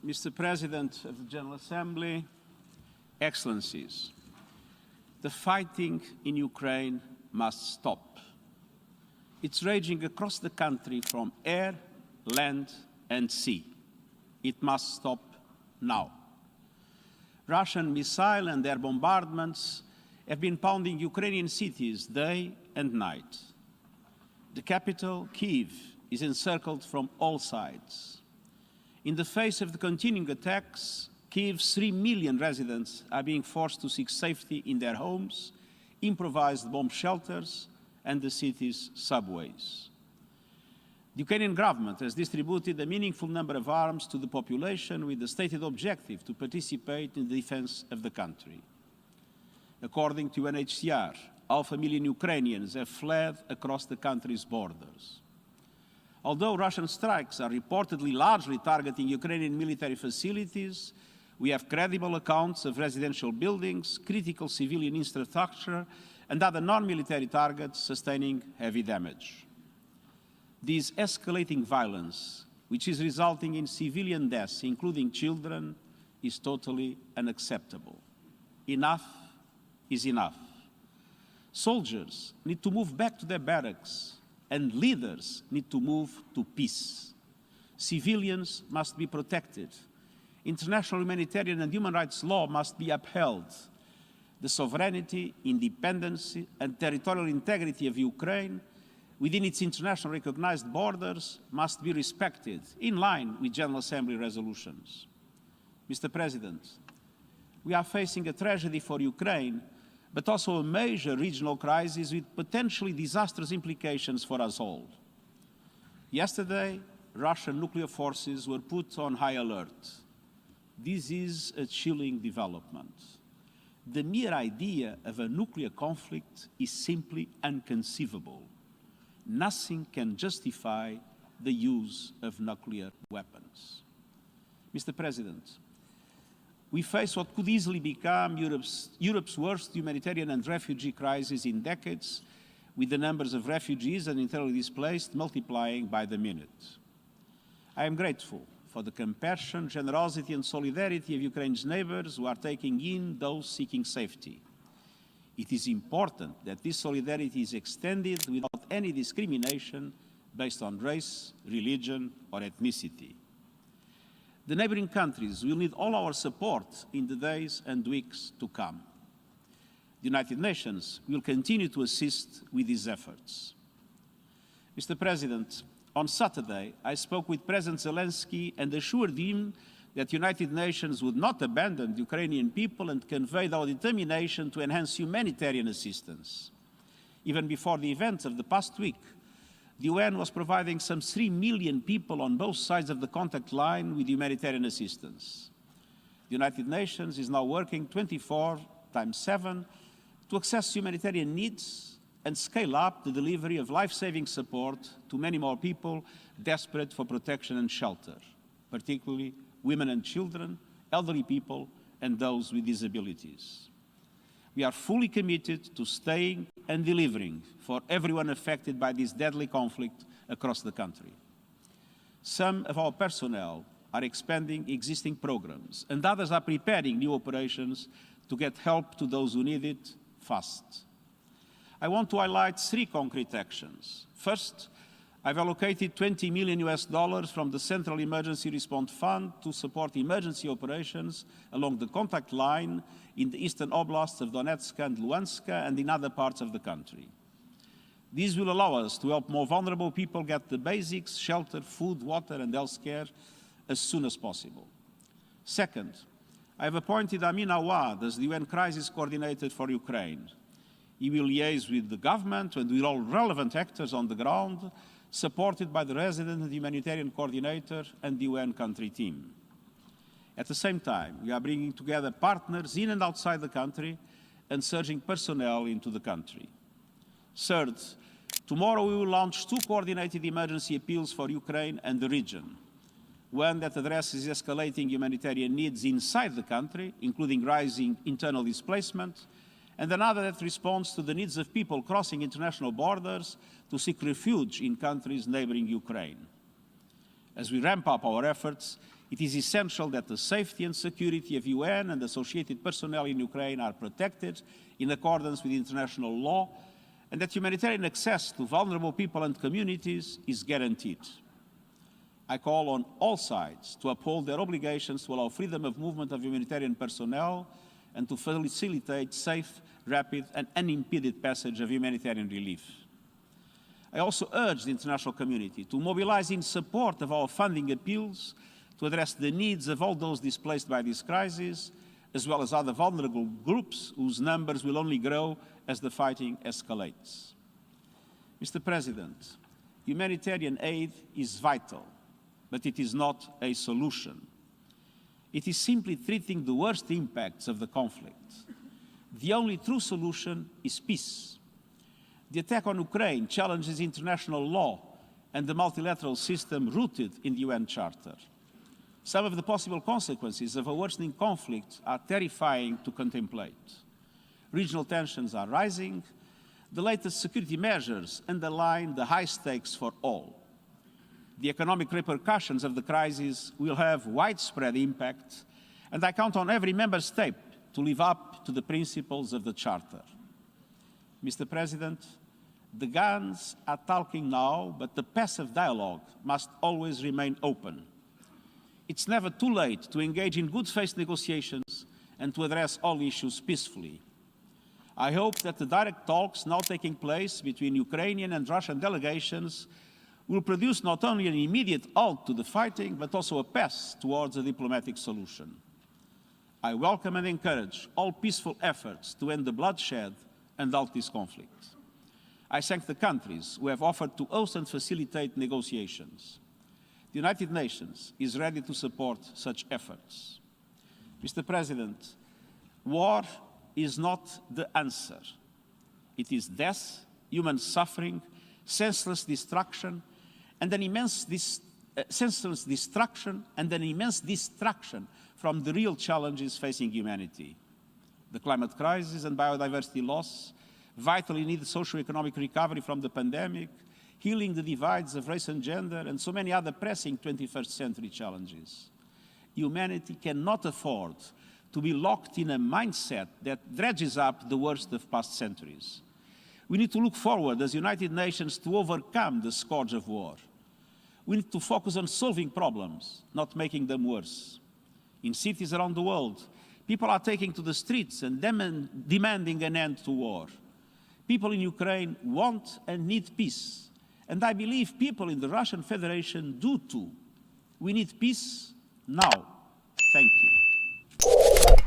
Mr. President of the General Assembly, Excellencies, the fighting in Ukraine must stop. It's raging across the country from air, land, and sea. It must stop now. Russian missile and air bombardments have been pounding Ukrainian cities day and night. The capital, Kyiv, is encircled from all sides. In the face of the continuing attacks, Kyiv's 3 million residents are being forced to seek safety in their homes, improvised bomb shelters, and the city's subways. The Ukrainian government has distributed a meaningful number of arms to the population with the stated objective to participate in the defense of the country. According to UNHCR, 500,000 Ukrainians have fled across the country's borders. Although Russian strikes are reportedly largely targeting Ukrainian military facilities, we have credible accounts of residential buildings, critical civilian infrastructure, and other non-military targets sustaining heavy damage. This escalating violence, which is resulting in civilian deaths, including children, is totally unacceptable. Enough is enough. Soldiers need to move back to their barracks, and leaders need to move to peace. Civilians must be protected. International humanitarian and human rights law must be upheld. The sovereignty, independence, and territorial integrity of Ukraine within its internationally recognized borders must be respected in line with General Assembly resolutions. Mr. President, we are facing a tragedy for Ukraine, but also a major regional crisis with potentially disastrous implications for us all. Yesterday, Russian nuclear forces were put on high alert. This is a chilling development. The mere idea of a nuclear conflict is simply inconceivable. Nothing can justify the use of nuclear weapons. Mr. President, we face what could easily become Europe's worst humanitarian and refugee crisis in decades, with the numbers of refugees and internally displaced multiplying by the minute. I am grateful for the compassion, generosity, and solidarity of Ukraine's neighbors who are taking in those seeking safety. It is important that this solidarity is extended without any discrimination based on race, religion, or ethnicity. The neighboring countries will need all our support in the days and weeks to come. The United Nations will continue to assist with these efforts. Mr. President, on Saturday, I spoke with President Zelensky and assured him that the United Nations would not abandon the Ukrainian people and conveyed our determination to enhance humanitarian assistance. Even before the events of the past week, the UN was providing some 3 million people on both sides of the contact line with humanitarian assistance. The United Nations is now working 24/7 to access humanitarian needs and scale up the delivery of life-saving support to many more people desperate for protection and shelter, particularly women and children, elderly people, and those with disabilities. We are fully committed to staying and delivering for everyone affected by this deadly conflict across the country. Some of our personnel are expanding existing programs, and others are preparing new operations to get help to those who need it fast. I want to highlight 3 concrete actions. First, I've allocated $20 million from the Central Emergency Response Fund to support emergency operations along the contact line in the eastern oblasts of Donetsk and Luhansk and in other parts of the country. This will allow us to help more vulnerable people get the basics, shelter, food, water, and health care as soon as possible. Second, I have appointed Amin Awad as the UN Crisis Coordinator for Ukraine. He will liaise with the government and with all relevant actors on the ground, supported by the resident and humanitarian coordinator and the UN country team. At the same time, we are bringing together partners in and outside the country and surging personnel into the country. Third, tomorrow we will launch 2 coordinated emergency appeals for Ukraine and the region. One that addresses escalating humanitarian needs inside the country, including rising internal displacement, and another that responds to the needs of people crossing international borders to seek refuge in countries neighboring Ukraine. As we ramp up our efforts, It is essential that the safety and security of UN and associated personnel in Ukraine are protected in accordance with international law, and that humanitarian access to vulnerable people and communities is guaranteed. I call on all sides to uphold their obligations to allow freedom of movement of humanitarian personnel and to facilitate safe, rapid, and unimpeded passage of humanitarian relief. I also urge the international community to mobilize in support of our funding appeals to address the needs of all those displaced by this crisis, as well as other vulnerable groups whose numbers will only grow as the fighting escalates. Mr. President, humanitarian aid is vital, but it is not a solution. It is simply treating the worst impacts of the conflict. The only true solution is peace. The attack on Ukraine challenges international law and the multilateral system rooted in the UN Charter. Some of the possible consequences of a worsening conflict are terrifying to contemplate. Regional tensions are rising. The latest security measures underline the high stakes for all. The economic repercussions of the crisis will have widespread impact, and I count on every member state to live up to the principles of the Charter. Mr. President, the guns are talking now, but the path of dialogue must always remain open. It's never too late to engage in good faith negotiations and to address all issues peacefully. I hope that the direct talks now taking place between Ukrainian and Russian delegations will produce not only an immediate halt to the fighting, but also a path towards a diplomatic solution. I welcome and encourage all peaceful efforts to end the bloodshed and halt this conflict. I thank the countries who have offered to host and facilitate negotiations. The United Nations is ready to support such efforts. Mr. President, war is not the answer. It is death, human suffering, senseless destruction, and an immense distraction from the real challenges facing humanity. The climate crisis and biodiversity loss, vitally needed socio-economic recovery from the pandemic, healing the divides of race and gender, and so many other pressing 21st century challenges. Humanity cannot afford to be locked in a mindset that dredges up the worst of past centuries. We need to look forward as United Nations to overcome the scourge of war. We need to focus on solving problems, not making them worse. In cities around the world, people are taking to the streets and demanding an end to war. People in Ukraine want and need peace. And I believe people in the Russian Federation do too. We need peace now. Thank you.